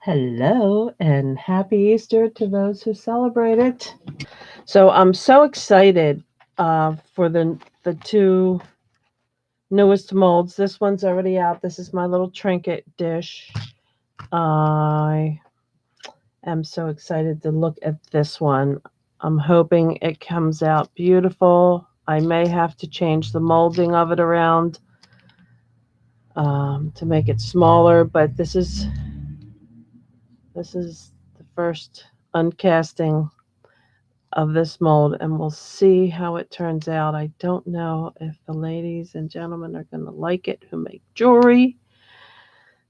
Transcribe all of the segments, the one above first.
Hello and happy Easter to those who celebrate it. So I'm so excited for the two newest molds. This one's already out. This is my little trinket dish. I am so excited to look at this one. I'm hoping it comes out beautiful. I may have to change the molding of it around to make it smaller, but this is the first uncasting of this mold, and we'll see how it turns out. I don't know if the ladies and gentlemen are going to like it who make jewelry,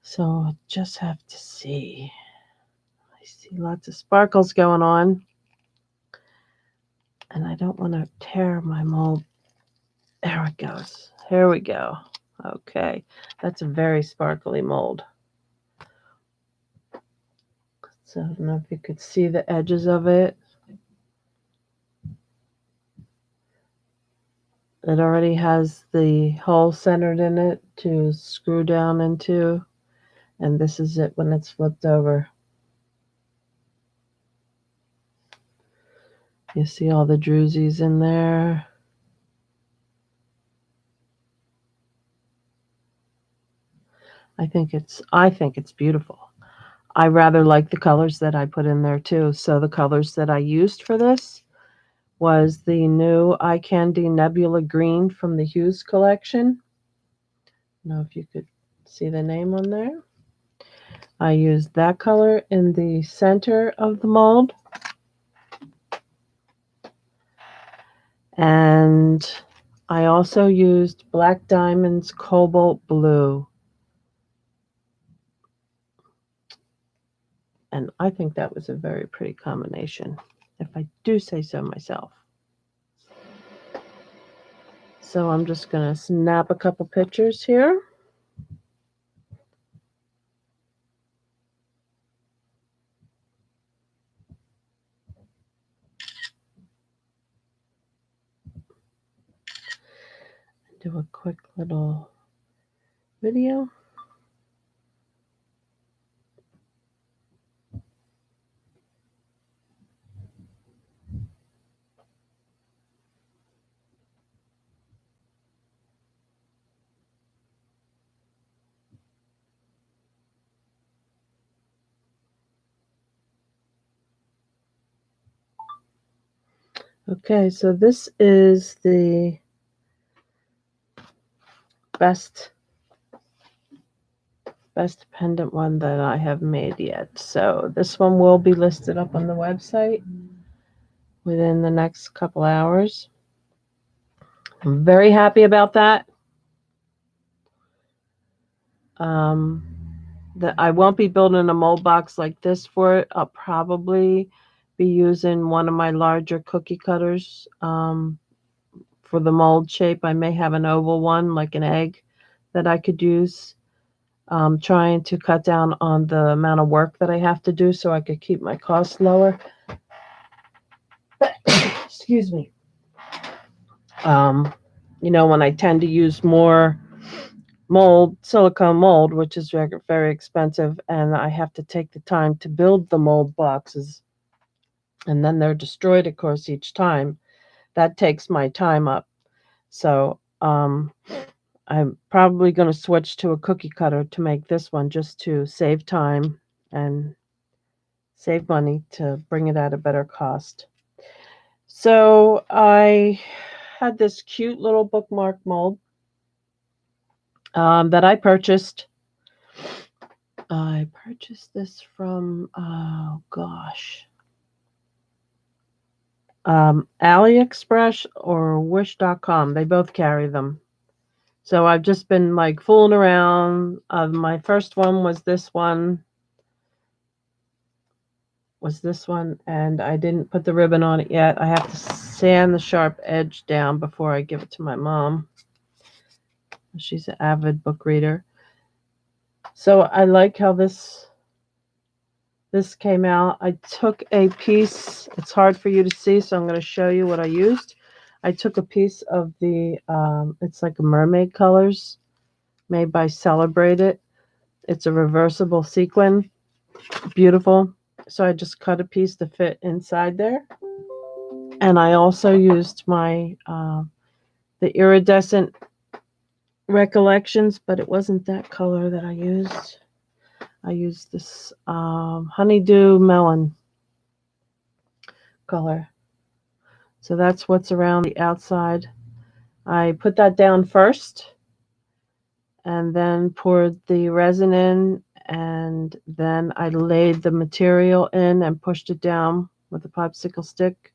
so I'll just have to see. I see lots of sparkles going on, and I don't want to tear my mold. There it goes. Here we go. Okay, that's a very sparkly mold. So I don't know if you could see the edges of it. It already has the hole centered in it to screw down into, and this is it when it's flipped over. You see all the drusies in there. I think it's beautiful. I rather like the colors that I put in there too. So the colors that I used for this was the new Eye Candy Nebula Green from the Hughes collection. I don't know if you could see the name on there. I used that color in the center of the mold. And I also used Black Diamond's Cobalt Blue. And I think that was a very pretty combination, if I do say so myself. So I'm just going to snap a couple pictures here. Do a quick little video. Okay, so this is the best pendant one that I have made yet. So this one will be listed up on the website within the next couple hours. I'm very happy about that. That I won't be building a mold box like this for it. I'll probably be using one of my larger cookie cutters for the mold shape. I may have an oval one, like an egg, that I could use. Trying to cut down on the amount of work that I have to do so I could keep my costs lower. Excuse me. When I tend to use more mold, silicone mold, which is very, very expensive, and I have to take the time to build the mold boxes, and then they're destroyed, of course, each time. That takes my time up. So I'm probably going to switch to a cookie cutter to make this one just to save time and save money to bring it at a better cost. So I had this cute little bookmark mold that I purchased. I purchased this from, oh gosh, AliExpress or Wish.com. They both carry them. So I've just been like fooling around. My first one was this one. And I didn't put the ribbon on it yet. I have to sand the sharp edge down before I give it to my mom. She's an avid book reader. So I like how this came out. I took a piece. It's hard for you to see, so I'm going to show you what I used. I took a piece of the, it's like a mermaid colors made by Celebrate It. It's a reversible sequin. beautiful. So I just cut a piece to fit inside there. And I also used my the iridescent recollections, but it wasn't that color that I used. I used this honeydew melon color. So that's what's around the outside. I put that down first and then poured the resin in, and then I laid the material in and pushed it down with a popsicle stick,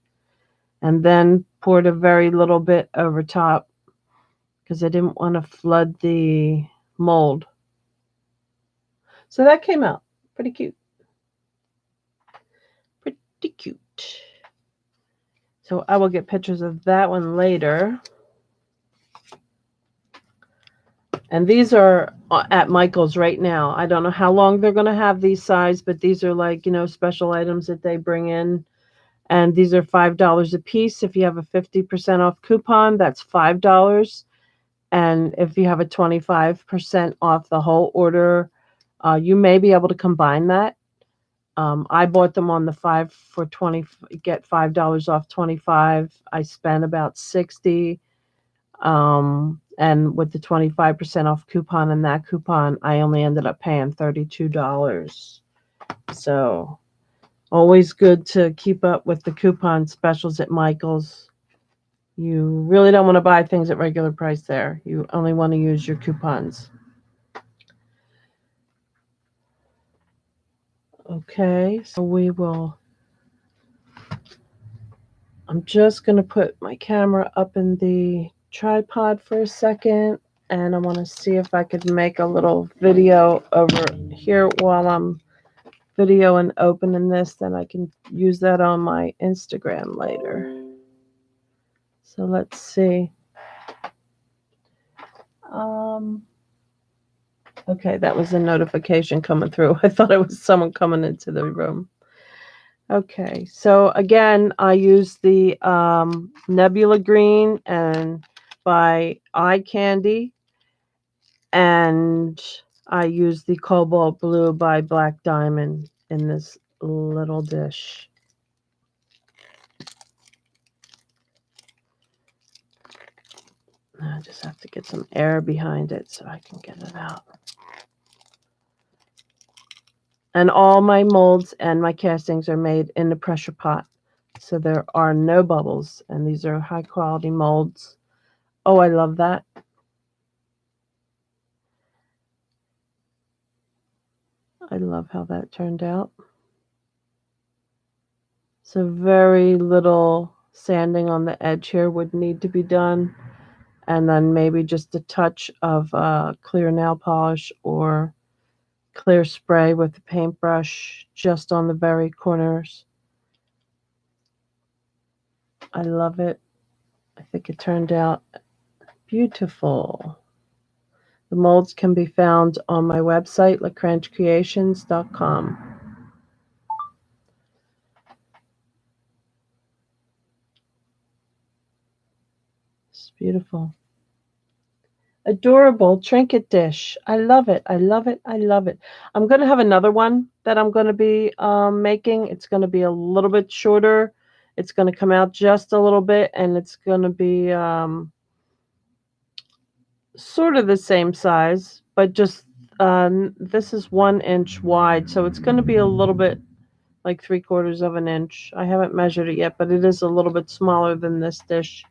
and then poured a very little bit over top because I didn't want to flood the mold. So that came out pretty cute. Pretty cute. So I will get pictures of that one later. And these are at Michael's right now. I don't know how long they're going to have these size, but these are like, special items that they bring in. And these are $5 a piece. If you have a 50% off coupon, that's $5. And if you have a 25% off the whole order, you may be able to combine that. I bought them on the 5 for 20, get $5 off 25. I spent about 60. And with the 25% off coupon and that coupon, I only ended up paying $32. So always good to keep up with the coupon specials at Michael's. You really don't want to buy things at regular price there. You only want to use your coupons. Okay, so I'm just going to put my camera up in the tripod for a second, and I want to see if I could make a little video over here while I'm video and opening this, then I can use that on my Instagram later. So let's see. Okay, that was a notification coming through. I thought it was someone coming into the room. Okay, so again, I use the Nebula Green and by Eye Candy, and I use the Cobalt Blue by Black Diamond in this little dish. I just have to get some air behind it so I can get it out. And all my molds and my castings are made in the pressure pot. So there are no bubbles. And these are high quality molds. Oh, I love that. I love how that turned out. So very little sanding on the edge here would need to be done. And then maybe just a touch of clear nail polish or clear spray with the paintbrush just on the very corners. I love it. I think it turned out beautiful. The molds can be found on my website, lacranchecreations.com. It's beautiful. Adorable trinket dish. I love it. I love it. I love it. I'm going to have another one that I'm going to be making. It's going to be a little bit shorter. It's going to come out just a little bit, and it's going to be sort of the same size, but just this is 1 inch wide, so it's going to be a little bit like 3/4 of an inch. I haven't measured it yet, but it is a little bit smaller than this dish.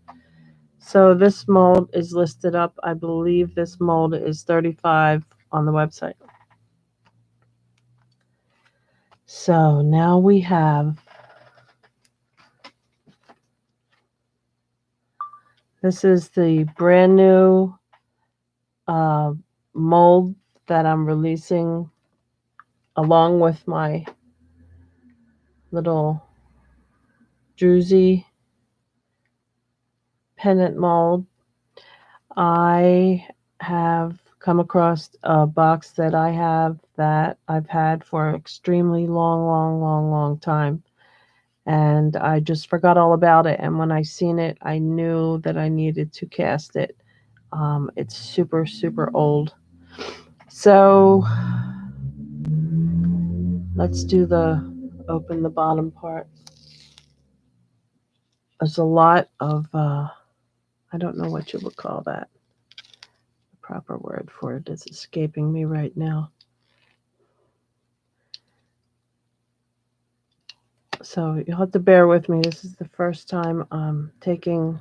So this mold is listed up. I believe this mold is $35 on the website. So now we have, this is the brand new mold that I'm releasing along with my little druzy pennant mold. I have come across a box that I've had for an extremely long time. And I just forgot all about it. And when I seen it, I knew that I needed to cast it. It's super old. So Let's do the open the bottom part. There's a lot of, I don't know what you would call that. The proper word for it is escaping me right now. So you'll have to bear with me. This is the first time I'm taking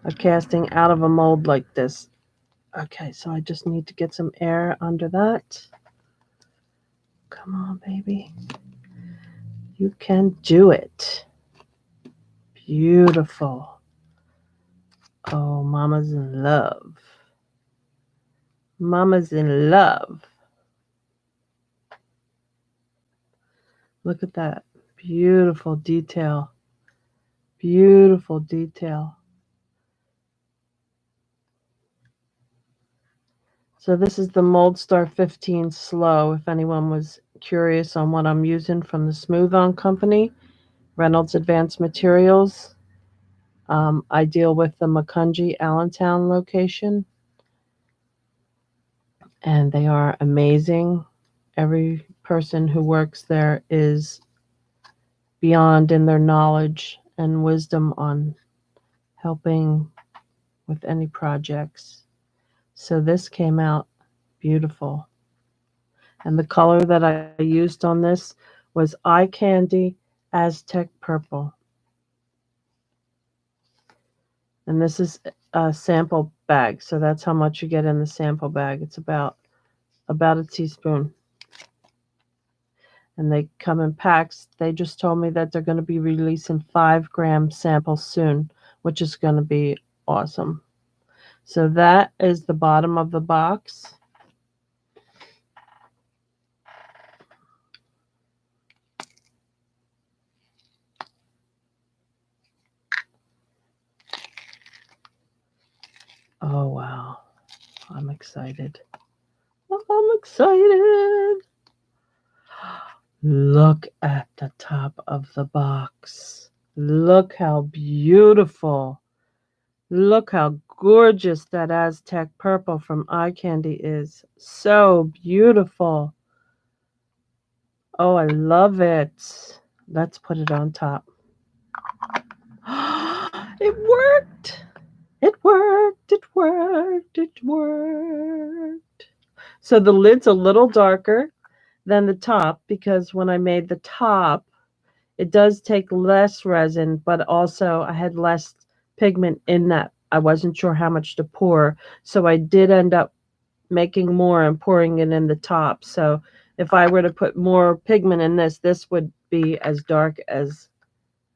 a casting out of a mold like this. Okay, so I just need to get some air under that. Come on, baby. You can do it. Beautiful. Oh, mama's in love. Mama's in love. Look at that. Beautiful detail. Beautiful detail. So this is the Mold Star 15 Slow, if anyone was curious on what I'm using from the Smooth On Company, Reynolds Advanced Materials. I deal with the Macungie Allentown location, and they are amazing. Every person who works there is beyond in their knowledge and wisdom on helping with any projects. So this came out beautiful. And the color that I used on this was Eye Candy Aztec Purple. And this is a sample bag, so that's how much you get in the sample bag. It's about a teaspoon. And they come in packs. They just told me that they're going to be releasing 5-gram samples soon, which is going to be awesome. So that is the bottom of the box. Oh, wow. I'm excited. I'm excited. Look at the top of the box. Look how beautiful. Look how gorgeous that Aztec purple from Eye Candy is. So beautiful. Oh, I love it. Let's put it on top. It worked. It worked. It worked. It worked. So the lid's a little darker than the top because when I made the top, it does take less resin, but also I had less pigment in that. I wasn't sure how much to pour, so I did end up making more and pouring it in the top. So if I were to put more pigment in this, this would be as dark as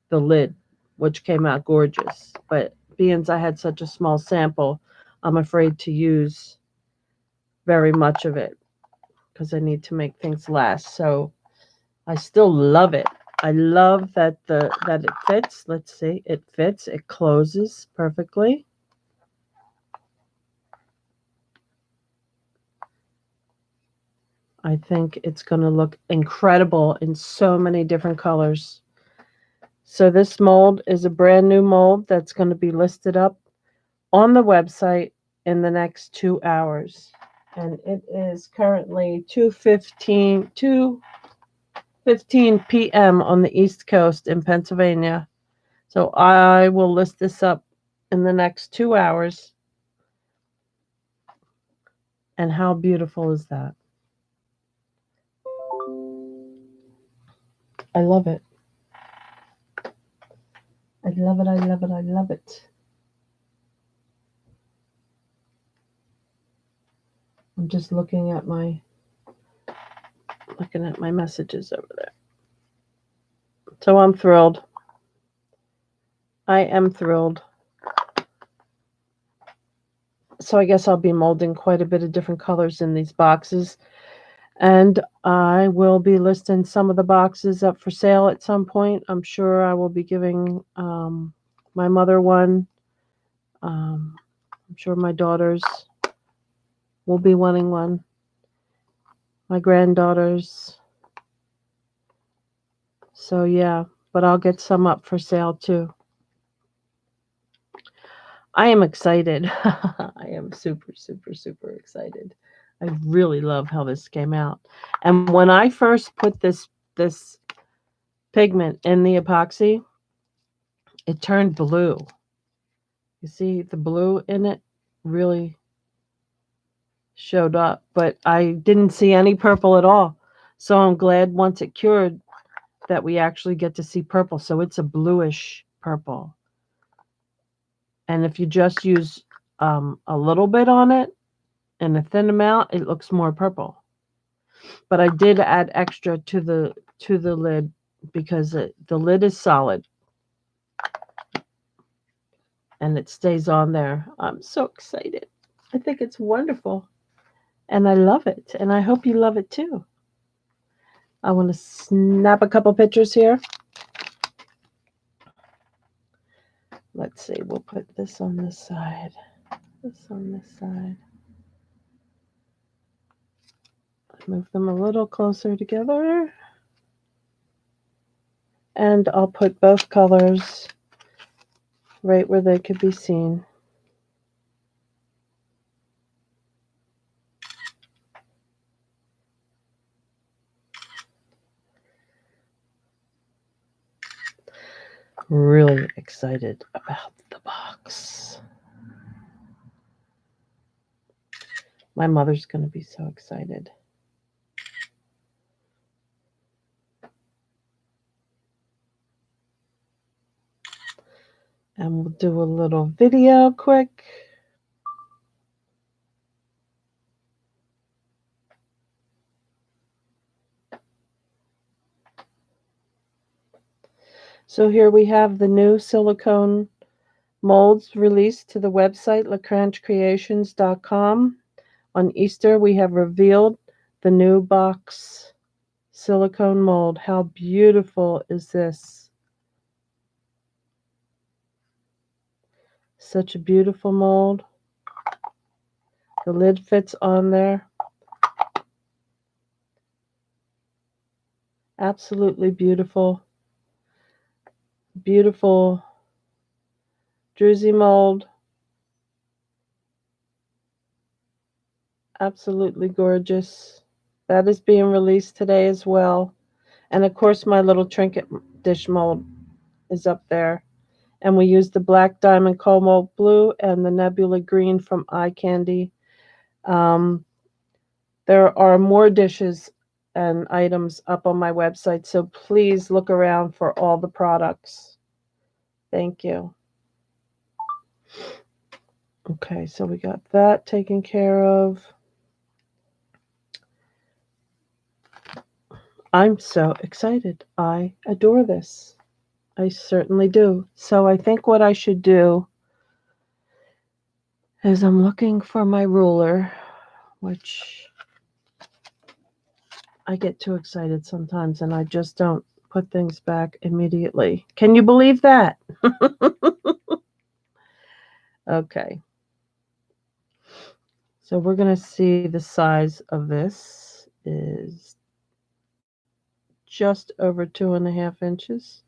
the lid, which came out gorgeous. But being I had such a small sample, I'm afraid to use very much of it because I need to make things last. So I still love it. I love that it fits. Let's see. It fits. It closes perfectly. I think it's going to look incredible in so many different colors. So this mold is a brand new mold that's going to be listed up on the website in the next 2 hours. And it is currently 2:15 p.m. on the East Coast in Pennsylvania. So I will list this up in the next 2 hours. And how beautiful is that? I love it. I love it. I love it. I love it. I'm just looking at my messages over there. So I'm thrilled. I am thrilled. So I guess I'll be molding quite a bit of different colors in these boxes. And I will be listing some of the boxes up for sale at some point. I'm sure I will be giving my mother one. I'm sure my daughters will be wanting one. My granddaughters. So yeah, but I'll get some up for sale too. I am excited. I am super, super, super excited. I really love how this came out. And when I first put this this pigment in the epoxy, it turned blue. You see the blue in it really showed up, but I didn't see any purple at all. So I'm glad once it cured that we actually get to see purple. So it's a bluish purple. And if you just use a little bit on it and a thin amount, it looks more purple. But I did add extra to the lid because the lid is solid and it stays on there. I'm so excited. I think it's wonderful and I love it. And I hope you love it too. I want to snap a couple pictures here. Let's see, we'll put this on this side, this on this side. Move them a little closer together. And I'll put both colors right where they could be seen. Really excited about the box. My mother's going to be so excited. And we'll do a little video quick. So here we have the new silicone molds released to the website lacranchecreations.com. On Easter, we have revealed the new box silicone mold. How beautiful is this? Such a beautiful mold. The lid fits on there. Absolutely beautiful. Beautiful druzy mold. Absolutely gorgeous. That is being released today as well. And of course, my little trinket dish mold is up there. And we use the black diamond cobalt blue and the nebula green from Eye Candy. There are more dishes and items up on my website, so please look around for all the products. Thank you. Okay, so we got that taken care of. I'm so excited. I adore this. I certainly do. So I think what I should do is I'm looking for my ruler, which I get too excited sometimes and I just don't put things back immediately. Can you believe that? Okay. So we're going to see the size of this is just over 2.5 inches.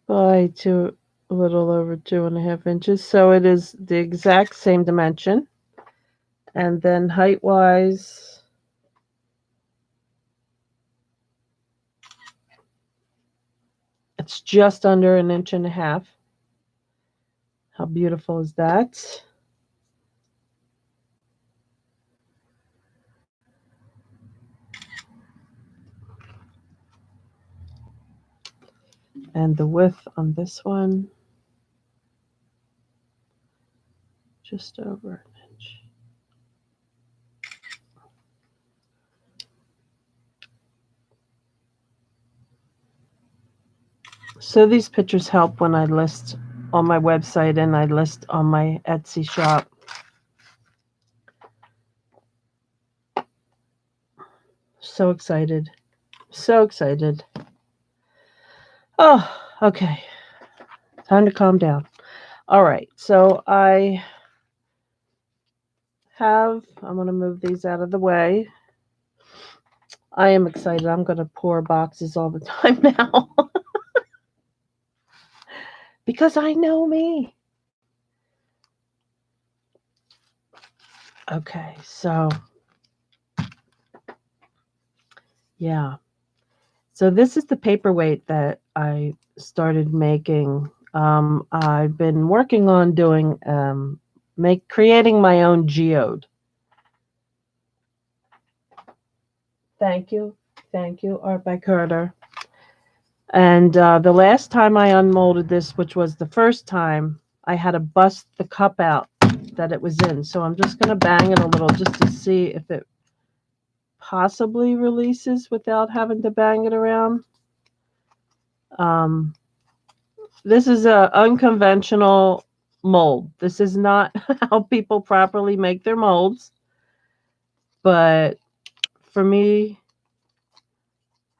By a little over 2.5 inches. So it is the exact same dimension. And then height wise, it's just under 1.5 inches. How beautiful is that? And the width on this one, just over 1 inch. So these pictures help when I list on my website and I list on my Etsy shop. So excited. So excited. Oh, okay. Time to calm down. All right. So I'm going to move these out of the way. I am excited. I'm going to pour boxes all the time now. Because I know me. Okay, so yeah. So this is the paperweight that I started making. I've been working on doing creating my own geode. Thank you, thank you, Art by Carter. And the last time I unmolded this, which was the first time, I had to bust the cup out that it was in. So I'm just going to bang it a little just to see if it possibly releases without having to bang it around. Um, this is a unconventional mold. This is not how people properly make their molds. But for me,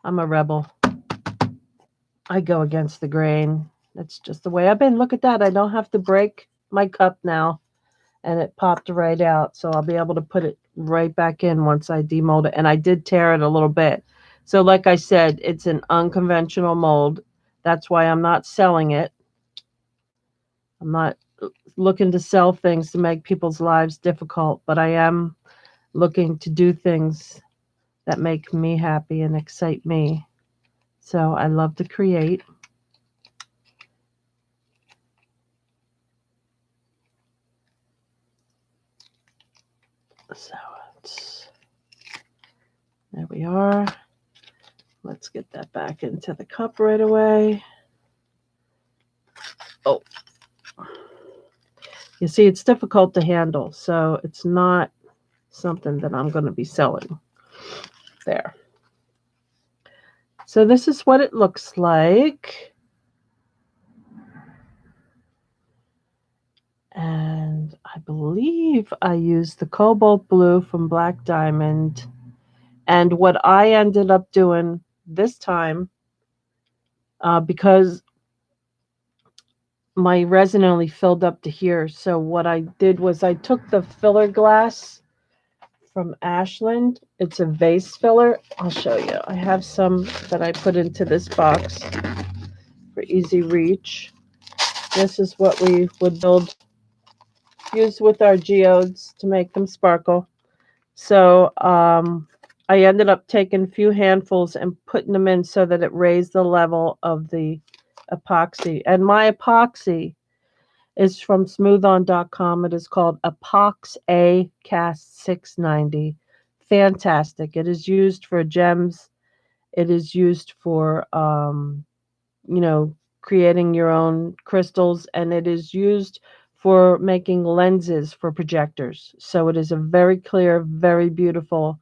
I'm a rebel. I go against the grain. That's just the way I've been. Look at that. I don't have to break my cup now. And it popped right out. So I'll be able to put it right back in once I demold it. And I did tear it a little bit. So like I said, it's an unconventional mold. That's why I'm not selling it. I'm not looking to sell things to make people's lives difficult, but I am looking to do things that make me happy and excite me. So I love to create. So there we are. Let's get that back into the cup right away. Oh, you see, it's difficult to handle, so it's not something that I'm going to be selling. There. So this is what it looks like. And I believe I used the cobalt blue from Black Diamond. And what I ended up doing this time, because my resin only filled up to here, so what I did was I took the filler glass from Ashland. It's a vase filler. I'll show you. I have some that I put into this box for easy reach. This is what we would use with our geodes to make them sparkle. So I ended up taking a few handfuls and putting them in so that it raised the level of the epoxy. And my epoxy is from smoothon.com. It is called Epox A Cast 690. Fantastic. It is used for gems. It is used for, you know, creating your own crystals, and it is used for making lenses for projectors. So it is a very clear, very beautiful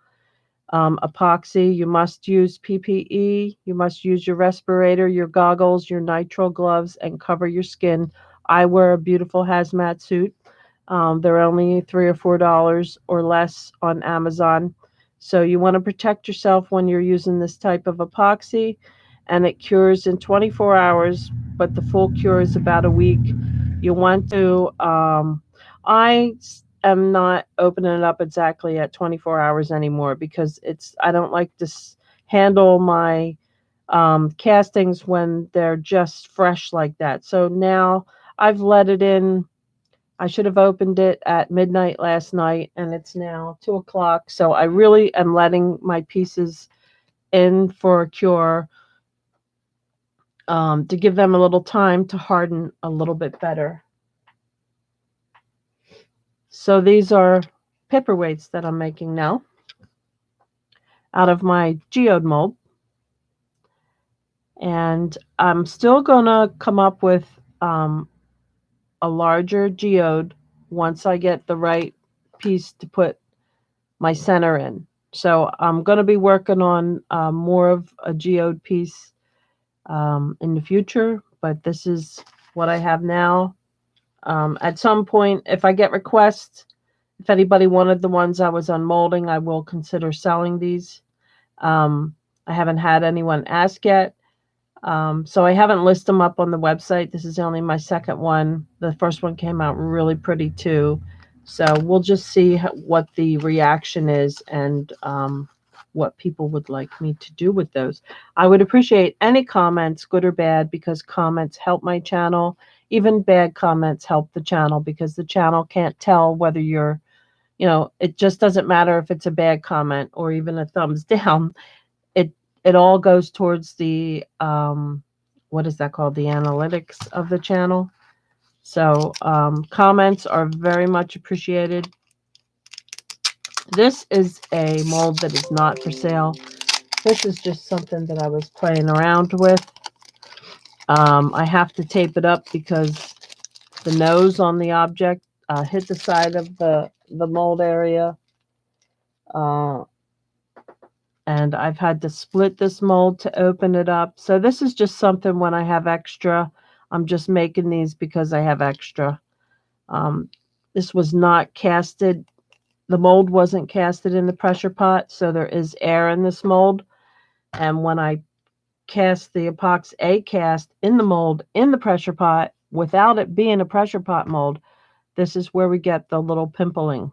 epoxy. You must use PPE. You must use your respirator, your goggles, your nitrile gloves, and cover your skin. I wear a beautiful hazmat suit. They're only $3 or $4 or less on Amazon. So you want to protect yourself when you're using this type of epoxy, and it cures in 24 hours, but the full cure is about a week. You want to, I am not opening it up exactly at 24 hours anymore because I don't like to handle my castings when they're just fresh like that. So now I've let it in. I should have opened it at midnight last night, and it's now 2 o'clock. So I really am letting my pieces in for a cure, to give them a little time to harden a little bit better. So these are paperweights that I'm making now out of my geode mold. And I'm still going to come up with a larger geode once I get the right piece to put my center in. So I'm going to be working on more of a geode piece in the future, but this is what I have now. At some point, if I get requests, if anybody wanted the ones I was unmolding, I will consider selling these. I haven't had anyone ask yet. So I haven't listed them up on the website. This is only my second one. The first one came out really pretty too. So we'll just see what the reaction is and what people would like me to do with those. I would appreciate any comments, good or bad, because comments help my channel. Even bad comments help the channel because the channel can't tell whether you're It just doesn't matter if it's a bad comment or even a thumbs down. It it all goes towards the what is that called? The analytics of the channel. So comments are very much appreciated. This is a mold that is not for sale. This is just something that I was playing around with. I have to tape it up because the nose on the object hit the side of the mold area. Uh, and I've had to split this mold to open it up. So this is just something when I have extra. I'm just making these because I have extra. Um, this was not casted. The mold wasn't casted in the pressure pot, so there is air in this mold. And when I cast the epoxy A cast in the mold in the pressure pot without it being a pressure pot mold, this is where we get the little pimpling.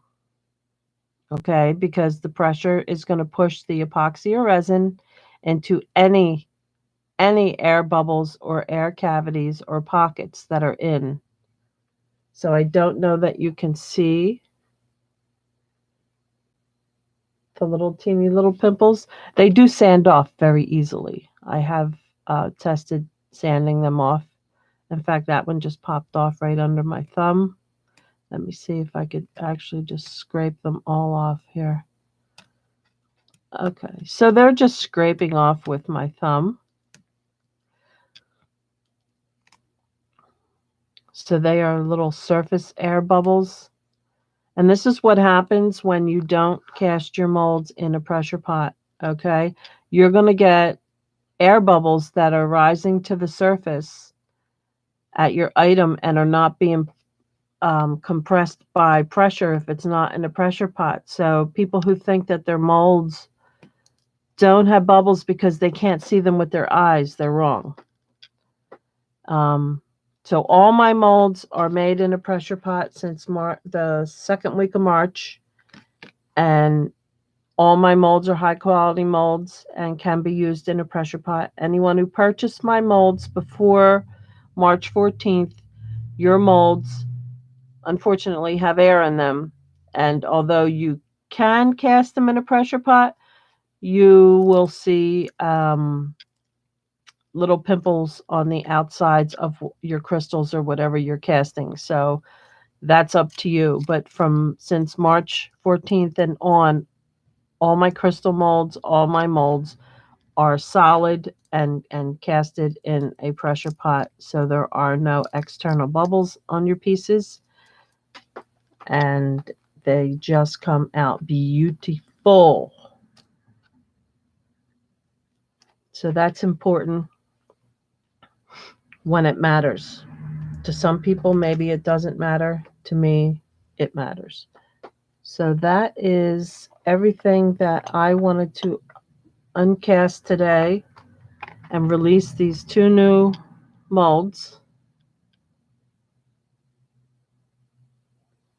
Okay, because the pressure is going to push the epoxy or resin into any air bubbles or air cavities or pockets that are in. So I don't know that you can see the little teeny little pimples. They do sand off very easily. I have tested sanding them off. In fact, that one just popped off right under my thumb. Let me see if I could actually just scrape them all off here. Okay, so they're just scraping off with my thumb. So they are little surface air bubbles. And this is what happens when you don't cast your molds in a pressure pot, okay? You're going to get air bubbles that are rising to the surface at your item and are not being compressed by pressure if it's not in a pressure pot. So people who think that their molds don't have bubbles because they can't see them with their eyes, they're wrong. Um, so all my molds are made in a pressure pot since the second week of March, and all my molds are high quality molds and can be used in a pressure pot. Anyone who purchased my molds before March 14th, your molds unfortunately have air in them. And although you can cast them in a pressure pot, you will see little pimples on the outsides of your crystals or whatever you're casting. So that's up to you. But since March 14th and on, all my crystal molds, all my molds are solid and casted in a pressure pot. So there are no external bubbles on your pieces. And they just come out beautiful. So that's important when it matters. To some people, maybe it doesn't matter. To me, it matters. So that is everything that I wanted to uncast today and release these two new molds,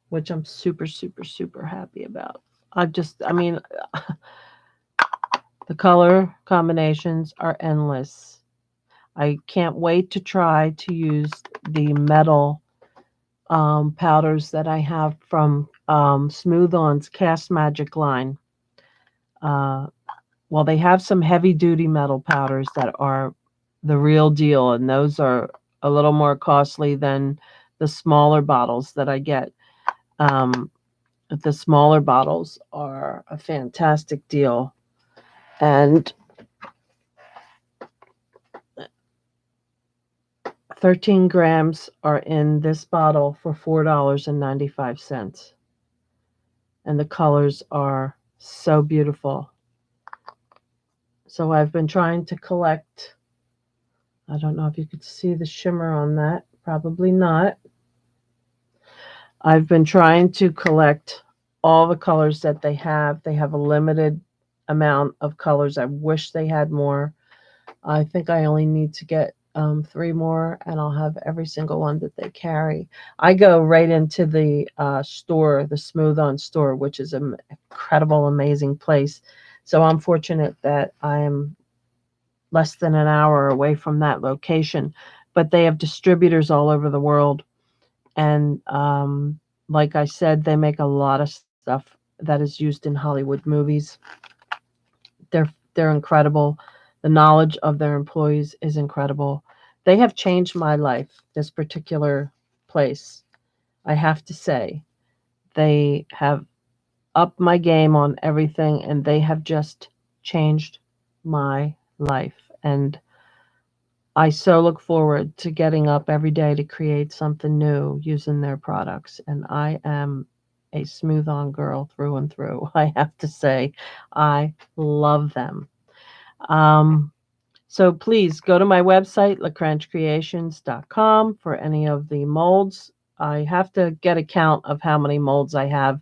which I'm super, super, super happy about. I mean, the color combinations are endless. I can't wait to try to use the metal powders that I have from Smooth On's Cast Magic line. Uh, well, they have some heavy duty metal powders that are the real deal, and those are a little more costly than the smaller bottles that I get. Um, the smaller bottles are a fantastic deal. And 13 grams are in this bottle for $4.95. And the colors are so beautiful. So I've been trying to collect. I don't know if you could see the shimmer on that. Probably not. I've been trying to collect all the colors that they have. They have a limited amount of colors. I wish they had more. I think I only need to get 3 more, and I'll have every single one that they carry. I go right into the store, the Smooth On store, which is an incredible, amazing place. So I'm fortunate that I am less than an hour away from that location. But they have distributors all over the world. And like I said, they make a lot of stuff that is used in Hollywood movies. They're incredible. The knowledge of their employees is incredible. They have changed my life, this particular place. I have to say, they have upped my game on everything and they have just changed my life. And I so look forward to getting up every day to create something new using their products. And I am a smooth on girl through and through. I have to say, I love them. Um, so please go to my website, lacranchecreations.com, for any of the molds. I have to get a count of how many molds I have.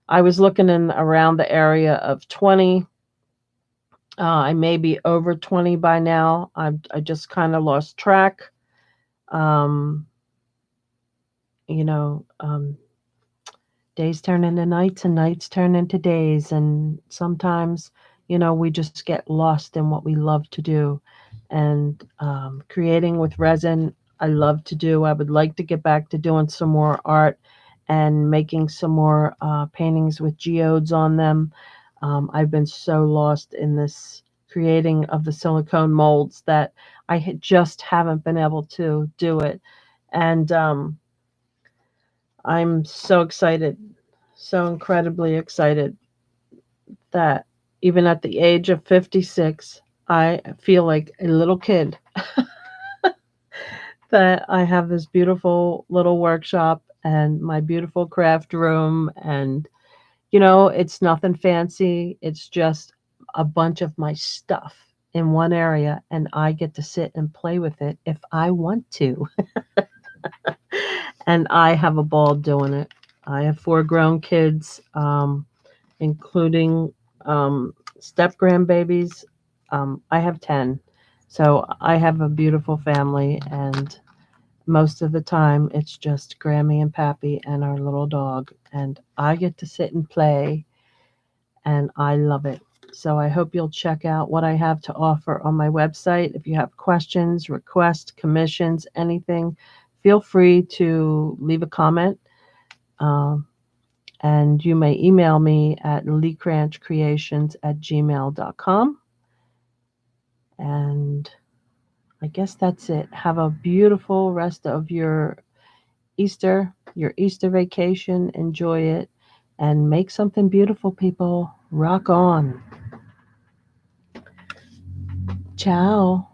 I was looking in around the area of 20. I may be over 20 by now. I just kind of lost track. Um, you know, days turn into nights and nights turn into days. And sometimes, we just get lost in what we love to do. And creating with resin, I love to do. I would like to get back to doing some more art and making some more paintings with geodes on them. I've been so lost in this creating of the silicone molds that just haven't been able to do it. And I'm so excited, so incredibly excited that even at the age of 56, I feel like a little kid that I have this beautiful little workshop and my beautiful craft room. And, it's nothing fancy. It's just a bunch of my stuff in one area, and I get to sit and play with it if I want to. And I have a ball doing it. I have 4 grown kids, including step grandbabies. I have 10. So I have a beautiful family, and most of the time it's just Grammy and Pappy and our little dog. And I get to sit and play, and I love it. So I hope you'll check out what I have to offer on my website. If you have questions, requests, commissions, anything, feel free to leave a comment. Um, and you may email me at leecranchcreations@gmail.com. And I guess that's it. Have a beautiful rest of your Easter vacation. Enjoy it and make something beautiful, people. Rock on. Ciao.